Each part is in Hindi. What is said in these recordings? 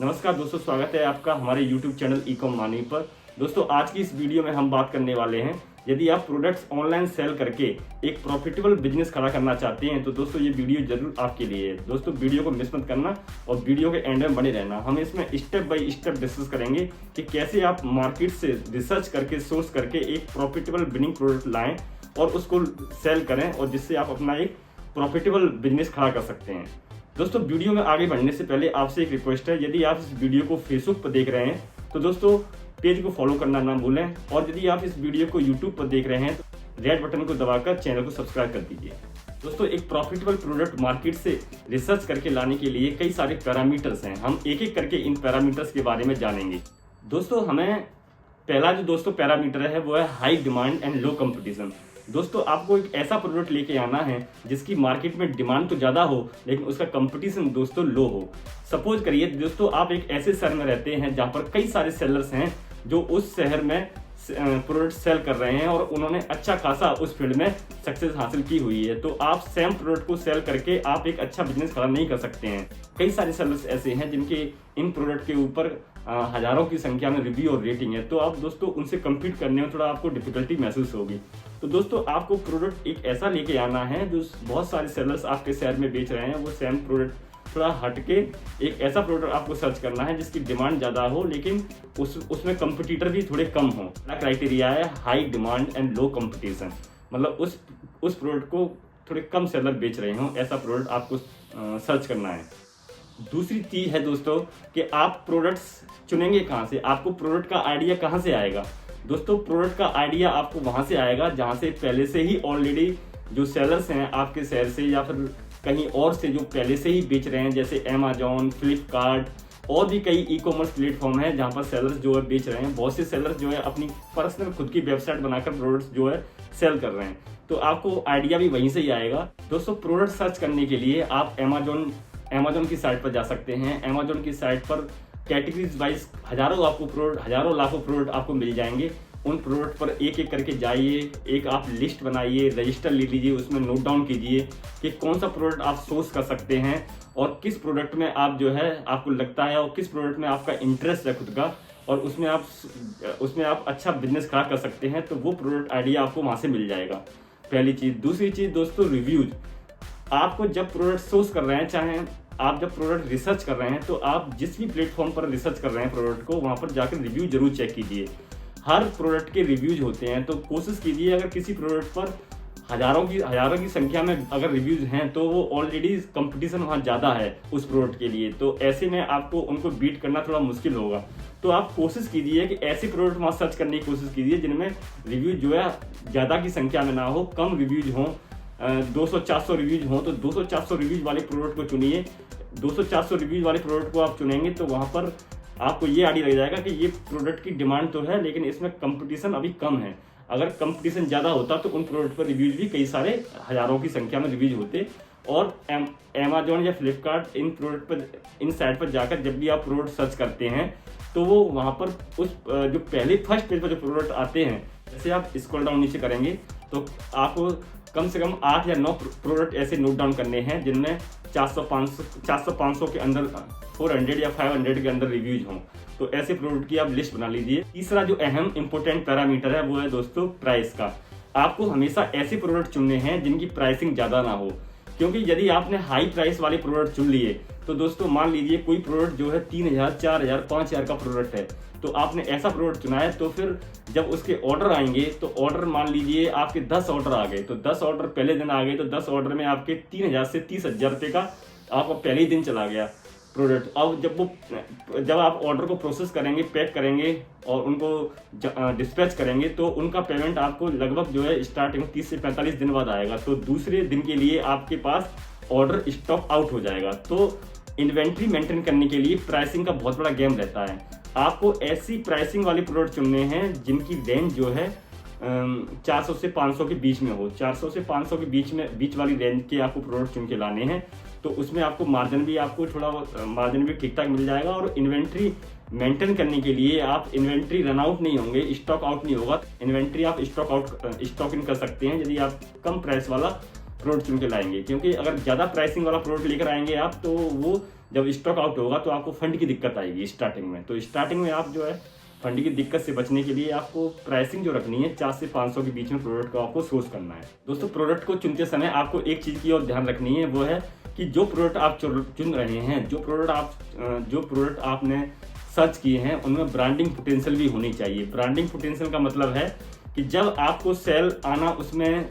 नमस्कार दोस्तों, स्वागत है आपका हमारे YouTube चैनल ई-कॉम मानी पर। दोस्तों आज की इस वीडियो में हम बात करने वाले हैं, यदि आप प्रोडक्ट्स ऑनलाइन सेल करके एक प्रॉफिटेबल बिजनेस खड़ा करना चाहते हैं तो दोस्तों ये वीडियो जरूर आपके लिए है। दोस्तों वीडियो को मिस मत करना और वीडियो के एंड में बने रहना। हम इसमें स्टेप बाय स्टेप डिस्कस करेंगे कि कैसे आप मार्केट से रिसर्च करके सोर्स करके एक प्रॉफिटेबल विनिंग प्रोडक्ट लाएं और उसको सेल करें और जिससे आप अपना एक प्रॉफिटेबल बिजनेस खड़ा कर सकते हैं। दोस्तों वीडियो में आगे बढ़ने से पहले आपसे एक रिक्वेस्ट है, यदि आप इस वीडियो को फेसबुक पर देख रहे हैं तो दोस्तों पेज को फॉलो करना ना भूलें, और यदि आप इस वीडियो को यूट्यूब पर देख रहे हैं तो रेड बटन को दबाकर चैनल को सब्सक्राइब कर दीजिए। दोस्तों एक प्रॉफिटेबल प्रोडक्ट मार्केट से रिसर्च करके लाने के लिए कई सारे पैरामीटर्स हैं। हम एक एक करके इन पैरामीटर्स के बारे में जानेंगे। दोस्तों हमें पहला जो पैरामीटर है वो है high demand and low competition. दोस्तों आपको एक ऐसा प्रोडक्ट लेके आना है जिसकी मार्केट में डिमांड तो ज़्यादा हो लेकिन उसका कंपटीशन दोस्तों लो हो। सपोज करिए दोस्तों आप एक ऐसे शहर में रहते हैं जहाँ पर कई सारे सेलर्स हैं जो उस शहर में प्रोडक्ट सेल कर रहे हैं और उन्होंने अच्छा खासा उस फील्ड में सक्सेस हासिल की हुई है। तो आप सेम प्रोडक्ट को सेल करके आप एक अच्छा बिजनेस खड़ा नहीं कर सकते हैं। कई सारे सेलर्स ऐसे हैं जिनके इन प्रोडक्ट के ऊपर हजारों की संख्या में रिव्यू और रेटिंग है, तो आप दोस्तों उनसे कम्पीट करने में थोड़ा आपको डिफिकल्टी महसूस होगी। तो दोस्तों आपको प्रोडक्ट एक ऐसा लेके आना है जो बहुत सारे सेलर्स आपके शहर में बेच रहे हैं, वो सेम प्रोडक्ट थोड़ा हटके एक ऐसा प्रोडक्ट आपको सर्च करना है जिसकी डिमांड ज़्यादा हो लेकिन उसमें कंपटीटर भी थोड़े कम हो। क्राइटेरिया है high demand and low competition, मतलब उस प्रोडक्ट को थोड़े कम सेलर बेच रहे हों, ऐसा प्रोडक्ट आपको सर्च करना है। दूसरी चीज़ है दोस्तों कि आप प्रोडक्ट्स चुनेंगे कहाँ से, आपको प्रोडक्ट का आइडिया कहाँ से आएगा। दोस्तों प्रोडक्ट का आइडिया आपको वहाँ से आएगा जहाँ से पहले से ही ऑलरेडी जो सेलर्स हैं आपके शहर से या फिर कहीं और से जो पहले से ही बेच रहे हैं, जैसे अमेजॉन, फ्लिपकार्ट और भी कई ई कॉमर्स प्लेटफॉर्म है जहाँ पर सेलर्स जो है बेच रहे हैं। बहुत से सेलर्स जो है अपनी पर्सनल खुद की वेबसाइट बनाकर प्रोडक्ट्स जो है सेल कर रहे हैं, तो आपको आइडिया भी वहीं से ही आएगा। दोस्तों प्रोडक्ट सर्च करने के लिए आप अमेजॉन की साइट पर जा सकते हैं। अमेजॉन की साइट पर कैटेगरीज वाइज हजारों लाखों प्रोडक्ट आपको मिल जाएंगे। उन प्रोडक्ट पर एक एक करके जाइए, एक आप लिस्ट बनाइए, रजिस्टर ले लीजिए, उसमें नोट डाउन कीजिए कि कौन सा प्रोडक्ट आप सोर्स कर सकते हैं और किस प्रोडक्ट में आप जो है आपको लगता है और किस प्रोडक्ट में आपका इंटरेस्ट है खुद का और उसमें आप अच्छा बिजनेस खड़ा कर सकते हैं। तो वो प्रोडक्ट आइडिया आपको वहाँ से मिल जाएगा, पहली चीज़। दूसरी चीज़ दोस्तों रिव्यूज। आपको जब प्रोडक्ट सोर्स कर रहे हैं, चाहे आप जब प्रोडक्ट रिसर्च कर रहे हैं, तो आप जिस भी प्लेटफॉर्म पर रिसर्च कर रहे हैं प्रोडक्ट को, वहाँ पर जाकर रिव्यू जरूर चेक कीजिए। हर प्रोडक्ट के रिव्यूज होते हैं, तो कोशिश कीजिए अगर किसी प्रोडक्ट पर हजारों की संख्या में अगर रिव्यूज हैं तो वो ऑलरेडी कंपटीशन वहाँ ज़्यादा है उस प्रोडक्ट के लिए, तो ऐसे में आपको उनको बीट करना थोड़ा मुश्किल होगा। तो आप कोशिश कीजिए कि ऐसे प्रोडक्ट वहाँ सर्च करने की कोशिश कीजिए जिनमें रिव्यूज जो है ज़्यादा की संख्या में ना हो, कम रिव्यूज हों, 200-400 रिव्यूज हों, तो 200-400 रिव्यूज वाले प्रोडक्ट को चुनिए। 200-400 रिव्यूज वाले प्रोडक्ट को आप चुनेंगे तो वहाँ पर आपको ये आइडिया लग जाएगा कि ये प्रोडक्ट की डिमांड तो है लेकिन इसमें कंपटीशन अभी कम है। अगर कंपटीशन ज़्यादा होता तो उन प्रोडक्ट पर रिव्यूज भी कई सारे हजारों की संख्या में रिव्यूज होते। और अमेजॉन या फ्लिपकार्ट इन साइट पर जाकर जब भी आप प्रोडक्ट सर्च करते हैं तो वो वहाँ पर उस जो पहले फर्स्ट पेज पर जो प्रोडक्ट आते हैं, जैसे आप स्क्रॉल डाउन नीचे करेंगे तो आपको कम से कम 8 या 9 प्रोडक्ट ऐसे नोट डाउन करने हैं जिनमें 400-500 के अंदर, 400 या 500 के अंदर रिव्यूज हों। तो ऐसे प्रोडक्ट की आप लिस्ट बना लीजिए। तीसरा जो अहम इंपॉर्टेंट पैरामीटर है वो है दोस्तों प्राइस का। आपको हमेशा ऐसे प्रोडक्ट चुनने हैं जिनकी प्राइसिंग ज़्यादा ना हो, क्योंकि यदि आपने हाई प्राइस वाले प्रोडक्ट चुन लिए तो दोस्तों मान लीजिए कोई प्रोडक्ट जो है 3000, 4000, 5000 का प्रोडक्ट है, तो आपने ऐसा प्रोडक्ट चुना है, तो फिर जब उसके ऑर्डर आएंगे तो ऑर्डर मान लीजिए आपके 10 ऑर्डर आ गए, तो 10 ऑर्डर पहले दिन आ गए, तो 10 ऑर्डर में आपके 3000 से 30,000 रुपये का आपका पहले ही दिन चला गया प्रोडक्ट। अब जब आप ऑर्डर को प्रोसेस करेंगे, पैक करेंगे और उनको डिस्पैच करेंगे तो उनका पेमेंट आपको लगभग जो है स्टार्टिंग 30 से 45 दिन बाद आएगा। तो दूसरे दिन के लिए आपके पास ऑर्डर स्टॉक आउट हो जाएगा। तो इन्वेंट्री मेंटेन करने के लिए प्राइसिंग का बहुत बड़ा गेम रहता है। आपको ऐसी प्राइसिंग वाले प्रोडक्ट चुनने हैं जिनकी रेंज जो है 400 से 500 के बीच में हो। 400 से 500 के बीच वाली रेंज के आपको प्रोडक्ट चुन के लाने हैं, तो उसमें आपको मार्जिन भी ठीक ठाक मिल जाएगा। और इन्वेंट्री मेंटेन करने के लिए आप इन्वेंट्री रन आउट नहीं होंगे, स्टॉक आउट नहीं होगा। इन्वेंट्री आप स्टॉक इन कर सकते हैं यदि आप कम प्राइस वाला प्रोडक्ट चुन के लाएंगे, क्योंकि अगर ज़्यादा प्राइसिंग वाला प्रोडक्ट लेकर आएंगे आप तो वो जब स्टॉक आउट होगा तो आपको फंड की दिक्कत आएगी स्टार्टिंग में। तो स्टार्टिंग में आप जो है फंड की दिक्कत से बचने के लिए आपको प्राइसिंग जो रखनी है 400 से 500 के बीच में प्रोडक्ट को आपको सोर्स करना है। दोस्तों प्रोडक्ट को चुनते समय आपको एक चीज़ की और ध्यान रखनी है, वो है कि जो प्रोडक्ट आप चुन रहे हैं, जो प्रोडक्ट आपने सर्च किए हैं, उनमें ब्रांडिंग पोटेंशियल भी होनी चाहिए। ब्रांडिंग पोटेंशियल का मतलब है कि जब आपको सेल आना, उसमें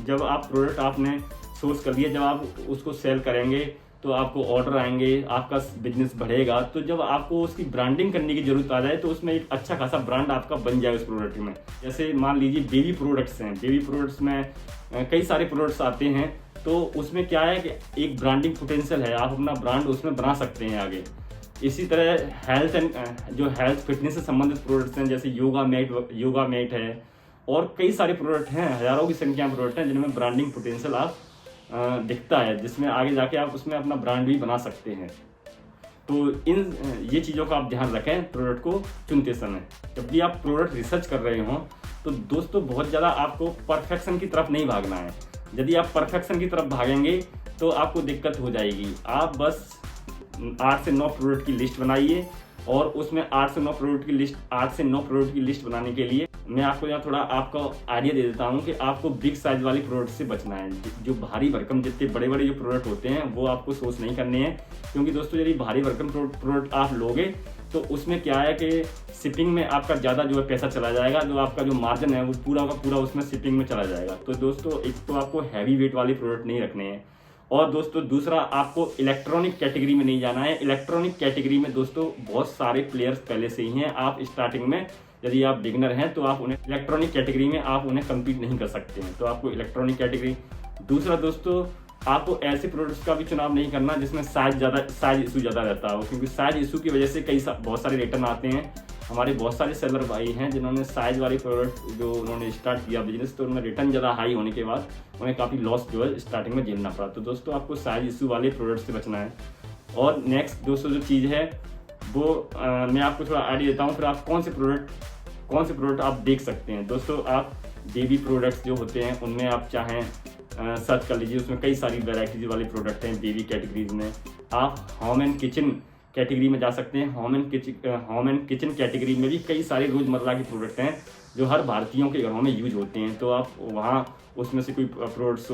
जब आप प्रोडक्ट आपने सोर्स कर लिया, जब आप उसको सेल करेंगे तो आपको ऑर्डर आएंगे, आपका बिजनेस बढ़ेगा। तो जब आपको उसकी ब्रांडिंग करने की जरूरत आ जाए तो उसमें एक अच्छा खासा ब्रांड आपका बन जाए उस प्रोडक्ट में। जैसे मान लीजिए बेबी प्रोडक्ट्स हैं, बेबी प्रोडक्ट्स में कई सारे प्रोडक्ट्स आते हैं, तो उसमें क्या है कि एक ब्रांडिंग पोटेंशियल है, आप अपना ब्रांड उसमें बना सकते हैं आगे। इसी तरह हेल्थ फिटनेस से संबंधित प्रोडक्ट्स हैं, जैसे योगा मैट है, और कई सारे प्रोडक्ट हैं, हजारों की संख्या में प्रोडक्ट हैं जिनमें ब्रांडिंग पोटेंशियल आप दिखता है, जिसमें आगे जाके आप उसमें अपना ब्रांड भी बना सकते हैं। तो ये चीज़ों का आप ध्यान रखें प्रोडक्ट को चुनते समय। जब भी आप प्रोडक्ट रिसर्च कर रहे हों तो दोस्तों बहुत ज़्यादा आपको परफेक्शन की तरफ नहीं भागना है। यदि आप परफेक्शन की तरफ भागेंगे तो आपको दिक्कत हो जाएगी। आप बस 8 से 9 प्रोडक्ट की लिस्ट बनाइए, और उसमें 8 से 9 प्रोडक्ट की लिस्ट बनाने के लिए मैं आपको यहाँ थोड़ा आपको आइडिया दे देता हूँ कि आपको बिग साइज वाली प्रोडक्ट से बचना है। जो भारी भरकम जितने बड़े बड़े जो प्रोडक्ट होते हैं वो आपको सोच नहीं करने हैं, क्योंकि दोस्तों यदि भारी भरकम प्रोडक्ट आप लोगे तो उसमें क्या है कि शिपिंग में आपका ज़्यादा जो है पैसा चला जाएगा, जो आपका जो मार्जिन है वो पूरा का पूरा उसमें शिपिंग में चला जाएगा। तो दोस्तों एक तो आपको हैवी वेट वाले प्रोडक्ट नहीं रखने हैं, और दोस्तों दूसरा आपको इलेक्ट्रॉनिक कैटेगरी में नहीं जाना है। इलेक्ट्रॉनिक कैटेगरी में दोस्तों बहुत सारे प्लेयर्स पहले से ही हैं। आप स्टार्टिंग में यदि आप बिगनर हैं तो आप उन्हें इलेक्ट्रॉनिक कैटेगरी में आप उन्हें कम्पीट नहीं कर सकते हैं, तो आपको इलेक्ट्रॉनिक कैटेगरी। दूसरा दोस्तों आपको ऐसे प्रोडक्ट्स का भी चुनाव नहीं करना जिसमें साइज इशू ज़्यादा रहता हो, क्योंकि साइज इशू की वजह से बहुत सारे रिटर्न आते हैं। हमारे बहुत सारे सेलर भाई हैं जिन्होंने साइज वाले प्रोडक्ट जो उन्होंने स्टार्ट किया बिजनेस, तो उनमें रिटर्न ज़्यादा हाई होने के बाद उन्हें काफ़ी लॉस जो है स्टार्टिंग में झेलना पड़ा। तो दोस्तों आपको साइज इशू वाले प्रोडक्ट से बचना है। और नेक्स्ट दोस्तों जो चीज़ है वो मैं आपको थोड़ा आइडिया देता हूँ, फिर आप कौन से प्रोडक्ट आप देख सकते हैं। दोस्तों आप बेबी प्रोडक्ट्स जो होते हैं उनमें आप चाहें सर्च कर लीजिए, उसमें कई सारी वेराइटीज वाले प्रोडक्ट हैं बेबी कैटेगरीज में। आप होम एंड किचन कैटेगरी में जा सकते हैं। होम एंड किचन कैटेगरी में भी कई सारे रोज़मर्रा के प्रोडक्ट हैं जो हर भारतीयों के घरों में यूज होते हैं, तो आप वहाँ उसमें से कोई प्रोडक्ट्स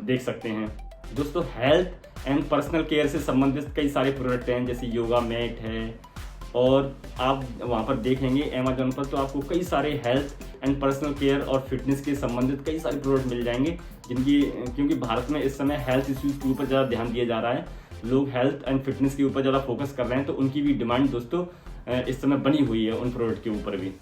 देख सकते हैं। दोस्तों हेल्थ एंड पर्सनल केयर से संबंधित कई सारे प्रोडक्ट हैं, जैसे योगा मैट है, और आप वहाँ पर देखेंगे अमेजोन पर तो आपको कई सारे हेल्थ एंड पर्सनल केयर और फिटनेस के संबंधित कई सारे प्रोडक्ट मिल जाएंगे, क्योंकि भारत में इस समय हेल्थ इश्यूज के ऊपर ज़्यादा ध्यान दिया जा रहा है। लोग हेल्थ एंड फिटनेस के ऊपर ज़्यादा फोकस कर रहे हैं, तो उनकी भी डिमांड दोस्तों इस समय बनी हुई है उन प्रोडक्ट के ऊपर भी।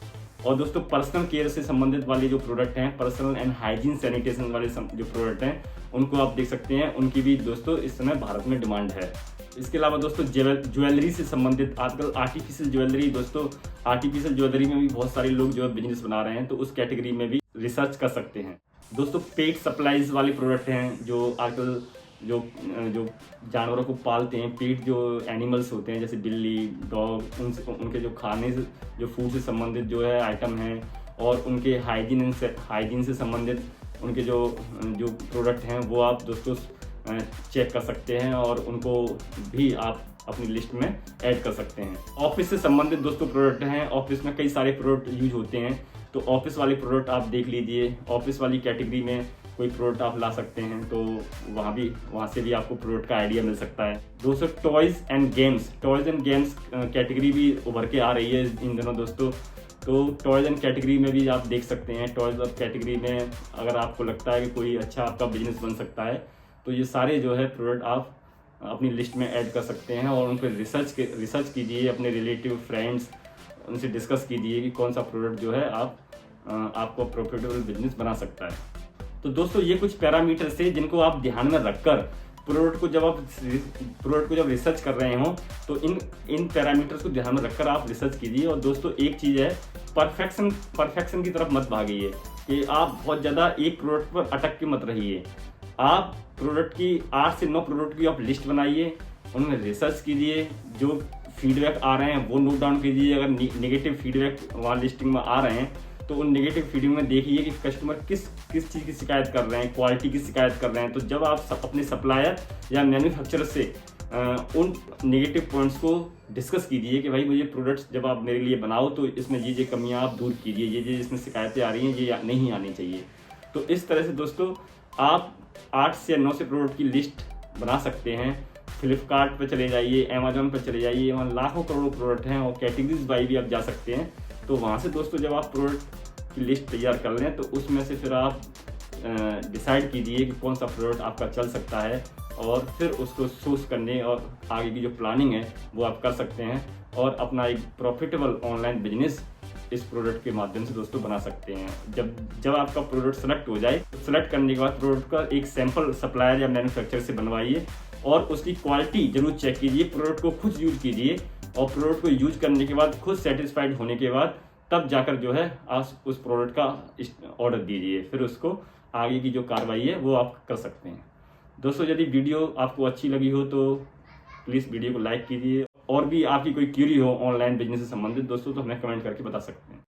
और दोस्तों पर्सनल केयर से संबंधित वाले जो प्रोडक्ट हैं, पर्सनल एंड हाइजीन सैनिटेशन वाले जो प्रोडक्ट हैं, उनको आप देख सकते हैं, उनकी भी दोस्तों इस समय भारत में डिमांड है। इसके अलावा दोस्तों ज्वेलरी से संबंधित आजकल आर्टिफिशियल ज्वेलरी में भी बहुत सारे लोग जो है बिजनेस बना रहे हैं, तो उस कैटेगरी में भी रिसर्च कर सकते हैं। दोस्तों पेट सप्लाईज वाले प्रोडक्ट हैं, जो आजकल जो जानवरों को पालते हैं, पेट जो एनिमल्स होते हैं जैसे बिल्ली, डॉग, उनके जो खाने से जो फूड से संबंधित जो है आइटम हैं, और उनके हाइजीन से संबंधित उनके जो प्रोडक्ट हैं वो आप दोस्तों चेक कर सकते हैं, और उनको भी आप अपनी लिस्ट में ऐड कर सकते हैं। ऑफिस से संबंधित दोस्तों प्रोडक्ट हैं, ऑफिस में कई सारे प्रोडक्ट यूज होते हैं, तो ऑफिस वाले प्रोडक्ट आप देख लीजिए। ऑफिस वाली कैटेगरी में कोई प्रोडक्ट आप ला सकते हैं, तो वहाँ से भी आपको प्रोडक्ट का आइडिया मिल सकता है। दोस्तों टॉयज़ एंड गेम्स कैटेगरी भी उभर के आ रही है इन दिनों दोस्तों, तो टॉयज़ एंड कैटेगरी में भी आप देख सकते हैं। टॉयज़ कैटेगरी में अगर आपको लगता है कि कोई अच्छा आपका बिजनेस बन सकता है, तो ये सारे जो है प्रोडक्ट आप अपनी लिस्ट में ऐड कर सकते हैं, और उन पर रिसर्च कीजिए, अपने रिलेटिव फ्रेंड्स उनसे डिस्कस कीजिए कि कौन सा प्रोडक्ट जो है आपको प्रॉफिटेबल बिजनेस बना सकता है। तो दोस्तों ये कुछ पैरामीटर्स थे जिनको आप ध्यान में रखकर प्रोडक्ट को जब रिसर्च कर रहे हो, तो इन पैरामीटर्स को ध्यान में रखकर आप रिसर्च कीजिए। और दोस्तों एक चीज़ है, परफेक्शन की तरफ मत भागिए, कि आप बहुत ज़्यादा एक प्रोडक्ट पर अटक के मत रहिए। आप प्रोडक्ट की 8 से 9 प्रोडक्ट की आप लिस्ट बनाइए, उनमें रिसर्च कीजिए, जो फीडबैक आ रहे हैं वो नोट डाउन कीजिए। अगर नेगेटिव फीडबैक वहाँ लिस्टिंग में आ रहे हैं, तो उन नेगेटिव फीडबैक में देखिए कि कस्टमर किस चीज़ की शिकायत कर रहे हैं, क्वालिटी की शिकायत कर रहे हैं। तो जब आप अपने सप्लायर या मैन्युफैक्चरर से उन नेगेटिव पॉइंट्स को डिस्कस कीजिए कि भाई मुझे प्रोडक्ट्स जब आप मेरे लिए बनाओ तो इसमें ये कमियां आप दूर कीजिए, ये इसमें शिकायतें आ रही हैं ये नहीं आनी चाहिए। तो इस तरह से दोस्तों आप 8 से 9 से प्रोडक्ट की लिस्ट बना सकते हैं। फ्लिपकार्ट पे चले जाइए, अमेजोन पे चले जाइए, वहाँ लाखों करोड़ों प्रोडक्ट हैं और कैटेगरीज बाई भी आप जा सकते हैं। तो वहाँ से दोस्तों जब आप प्रोडक्ट की लिस्ट तैयार कर लें तो उसमें से फिर आप डिसाइड कीजिए कि कौन सा प्रोडक्ट आपका चल सकता है और फिर उसको सोर्स करने और आगे की जो प्लानिंग है वो आप कर सकते हैं और अपना एक प्रॉफिटेबल ऑनलाइन बिजनेस इस प्रोडक्ट के माध्यम से दोस्तों बना सकते हैं। जब आपका प्रोडक्ट सेलेक्ट हो जाए, सेलेक्ट करने के बाद प्रोडक्ट का एक सैंपल सप्लायर या मैन्युफैक्चरर से बनवाइए और उसकी क्वालिटी जरूर चेक कीजिए। प्रोडक्ट को खुद यूज कीजिए और प्रोडक्ट को यूज करने के बाद खुद सेटिस्फाइड होने के बाद तब जाकर जो है आप उस प्रोडक्ट का ऑर्डर दीजिए, फिर उसको आगे की जो कार्रवाई है वो आप कर सकते हैं। दोस्तों यदि वीडियो आपको अच्छी लगी हो तो प्लीज़ वीडियो को लाइक कीजिए और भी आपकी कोई क्यूरी हो ऑनलाइन बिजनेस से संबंधित दोस्तों तो हमें कमेंट करके बता सकते हैं।